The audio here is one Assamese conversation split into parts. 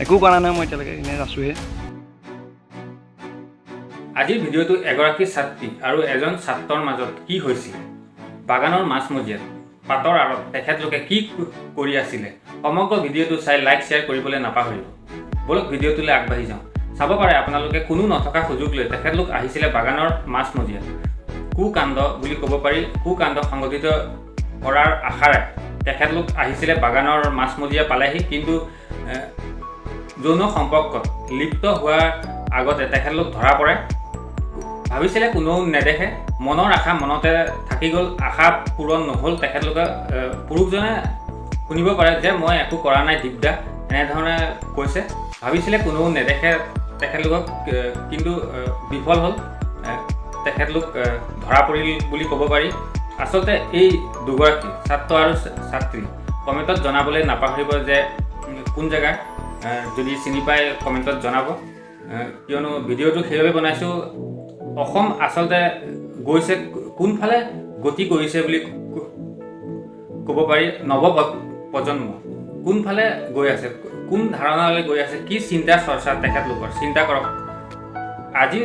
একো কৰা নাই মই এতিয়ালৈকে এনেই আছোঁহে। আজিৰ ভিডিঅ'টো এগৰাকী ছাত্ৰী আৰু এজন ছাত্ৰৰ মাজত কি হৈছিল, বাগানৰ মাজমজিয়াত পাতৰ আঁৰত তেখেতলোকে কি কৰি আছিলে, সমগ্ৰ ভিডিঅ'টো চাই লাইক শ্বেয়াৰ কৰিবলৈ নাপাহৰিব। বলক ভিডিঅ'টোলৈ আগবাঢ়ি যাওঁ। চাব পাৰে আপোনালোকে কোনো নথকা সুযোগ লৈ তেখেতলোক আহিছিলে বাগানৰ মাজমজিয়াত। কুকাণ্ড বুলি ক'ব পাৰি, কুকাণ্ড সংঘটিত কৰাৰ আশাৰে তেখেতলোক আহিছিলে বাগানৰ মাজমজিয়া পালেহি, কিন্তু যৌন সম্পৰ্কত লিপ্ত হোৱাৰ আগতে তেখেতলোক ধৰা পৰে। ভাবিছিলে কোনেও নেদেখে, মনৰ আশা মনতে থাকি গ'ল, আশা পূৰণ নহ'ল। তেখেতলোকে পুৰুষজনে শুনিব পাৰে যে মই একো কৰা নাই দিগদাৰ, এনেধৰণে কৈছে। ভাবিছিলে কোনেও নেদেখে তেখেতলোকক, কিন্তু বিফল হ'ল। তেখেতলোক ধৰা পৰিল বুলি ক'ব পাৰি। আচলতে এই দুগৰাকী ছাত্ৰ আৰু ছাত্ৰী কমেণ্টত জনাবলৈ নাপাহৰিব যে কোন জেগা, যদি চিনি পায় কমেণ্টত জনাব। কিয়নো ভিডিঅ'টো সেইবাবে বনাইছোঁ, অসম আচলতে গৈছে কোনফালে গতি কৰিছে বুলি ক'ব পাৰি। নৱ প্ৰজন্ম কোনফালে গৈ আছে, কোন ধাৰণালৈ গৈ আছে, কি চিন্তা চৰ্চা তেখেতলোকৰ, চিন্তা কৰক। আজি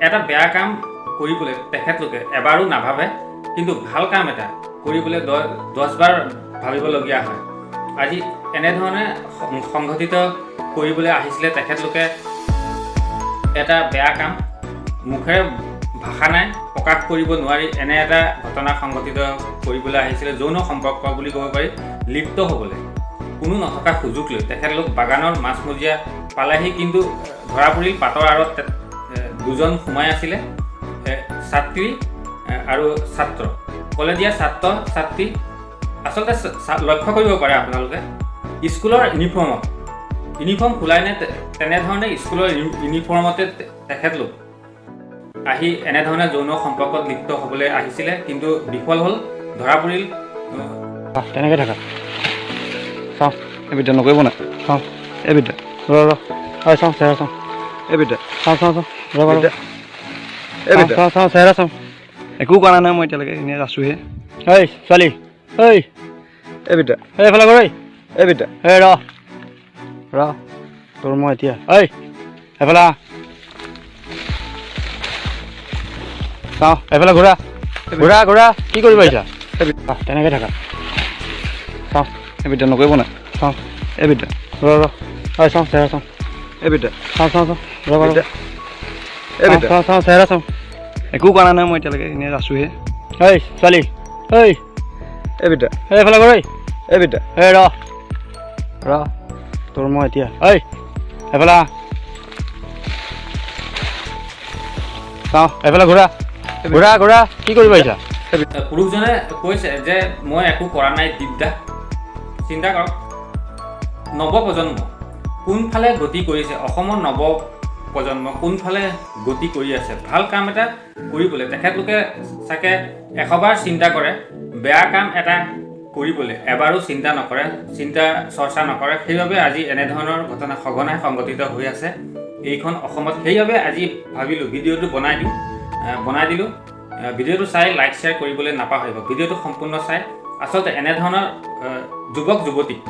এটা বেয়া কাম কৰিবলৈ তেখেতলোকে এবাৰো নাভাবে, কিন্তু ভাল কাম এটা কৰিবলৈ 10 বাৰ ভাবিবলগীয়া হয়। আজি এনেধৰণে সংঘটিত কৰিবলৈ আহিছিলে তেখেতলোকে এটা বেয়া কাম, মুখেৰে ভাষা নাই, প্ৰকাশ কৰিব নোৱাৰি এনে এটা ঘটনা সংঘটিত কৰিবলৈ আহিছিলে। যৌন সম্পৰ্ক বুলি ক'ব পাৰি, লিপ্ত হ'বলৈ কোনো নথকা সুযোগ লৈ তেখেতলোক বাগানৰ মাজমজিয়া পালেহি, কিন্তু ধৰা পৰিল। পাতৰ আঁৰত দুজন সোমাই আছিলে, ছাত্ৰী আৰু ছাত্ৰ, কলেজীয়া ছাত্ৰ ছাত্ৰী। আচলতে লক্ষ্য কৰিব পাৰে আপোনালোকে, স্কুলৰ ইউনিফৰ্ম খোলাই নে তেনেধৰণে স্কুলৰ ইউনিফৰ্মতে তেখেতলোক আহি এনেধৰণে যৌন সম্পৰ্কত লিপ্ত হ'বলৈ আহিছিলে, কিন্তু বিফল হ'ল, ধৰা পৰিল। তেনেকৈ থাকা চাওঁ, এই বিদ্যা নকৰিব নাই, চাওঁ এই বিদ্যা হয়, চাওঁ চেহেৰা চাওঁ, এই বিদ্যা চাওঁ এই বিদ্যা চাওঁ চেহেৰা চাওঁ। একো কৰা নাই মই এতিয়ালৈকে এনেই আছোঁহে। ঐ ছোৱালী, ঐ এই বিদ্যা, এইফালে কৰ, এই বিদ্যা, ৰ তোৰ মই এতিয়া, ঐ এইফালে চাওঁ, এইফালে ঘূৰা কি কৰিব আহিছা, তেনেকৈ থাকা চাওঁ, এই বিদ্যা নকৰিব নাই, চাওঁ এই বিদ্যা হয়, চাওঁ চেহেৰা চাওঁ, এই বিদ্যা চাওঁ এই বিদ্যা চাওঁ চেহেৰা চাওঁ। একো কৰা নাই মই এতিয়ালৈকে এনেই আছোঁহে। ঐ ছোৱালী, ঐ এই বিদ্যা, এইফালে কৰ, এই বিদ্যা, ৰ তোৰ মই এতিয়া, ঐ এইফালে চাওঁ, এইফালে ঘূৰা কি কৰিব আহিছা। পুৰুষজনে কৈছে যে মই একো কৰা নাই দিগদাৰ। চিন্তা কৰক, নৱপ্ৰজন্ম কোনফালে গতি কৰিছে, অসমৰ নৱপ্ৰজন্ম কোনফালে গতি কৰি আছে। ভাল কাম এটা কৰিবলৈ তেখেতলোকে চাগে 100 বাৰ চিন্তা কৰে, বেয়া কাম এটা কৰিবলৈ এবাৰো চিন্তা নকৰে, চিন্তা চৰ্চা নকৰে। সেইবাবে আজি এনেধৰণৰ ঘটনা সঘনাই সংঘটিত হৈ আছে এইখন অসমত। সেইবাবে আজি ভাবিলোঁ ভিডিঅ'টো বনাই দিলোঁ। ভিডিঅ'টো চাই লাইক শ্বেয়াৰ কৰিবলৈ নাপাহৰিব। ভিডিঅ'টো সম্পূৰ্ণ চাই আচলতে এনেধৰণৰ যুৱক যুৱতীক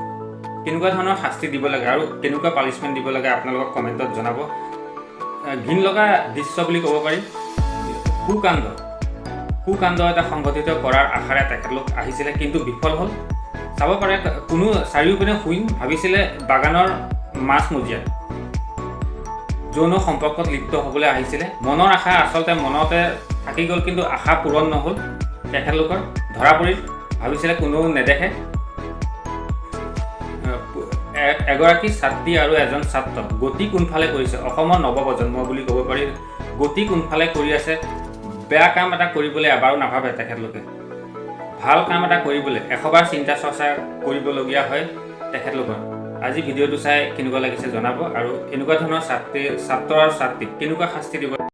কেনেকুৱা ধৰণৰ শাস্তি দিব লাগে আৰু কেনেকুৱা পানিছমেণ্ট দিব লাগে আপোনালোকক কমেণ্টত জনাব। ঘিণ লগা দৃশ্য বুলি ক'ব পাৰি। কুকাণ্ড এটা সংঘটিত কৰাৰ আশাৰে তেখেতলোক আহিছিলে, কিন্তু বিফল হ'ল। চাব পাৰে কোনো চাৰিওপিনে শুই ভাবিছিলে বাগানৰ মাজমজিয়াত যৌন সম্পৰ্কত লিপ্ত হ'বলৈ আহিছিলে। মনৰ আশা আচলতে মনতে থাকি গ'ল, কিন্তু আশা পূৰণ নহ'ল। তেখেতলোকৰ ধৰা পৰিল, ভাবিছিলে কোনেও নেদেখে। এগৰাকী ছাত্ৰী আৰু এজন ছাত্ৰ গতি কোনফালে কৰিছে, অসমৰ নৱপ্ৰজন্ম বুলি ক'ব পাৰি, গতি কোনফালে কৰি আছে। বেয়া কাম এটা কৰিবলৈ এবাৰো নাভাবে তেখেতলোকে, ভাল কাম এটা কৰিবলৈ 100 বাৰ চিন্তা চৰ্চা কৰিবলগীয়া হয় তেখেতলোকৰ। আজি ভিডিঅ'টো চাই কেনেকুৱা লাগিছে জনাব, আৰু এনেকুৱা ধৰণৰ ছাত্ৰ আৰু ছাত্ৰীক কেনেকুৱা শাস্তি দিব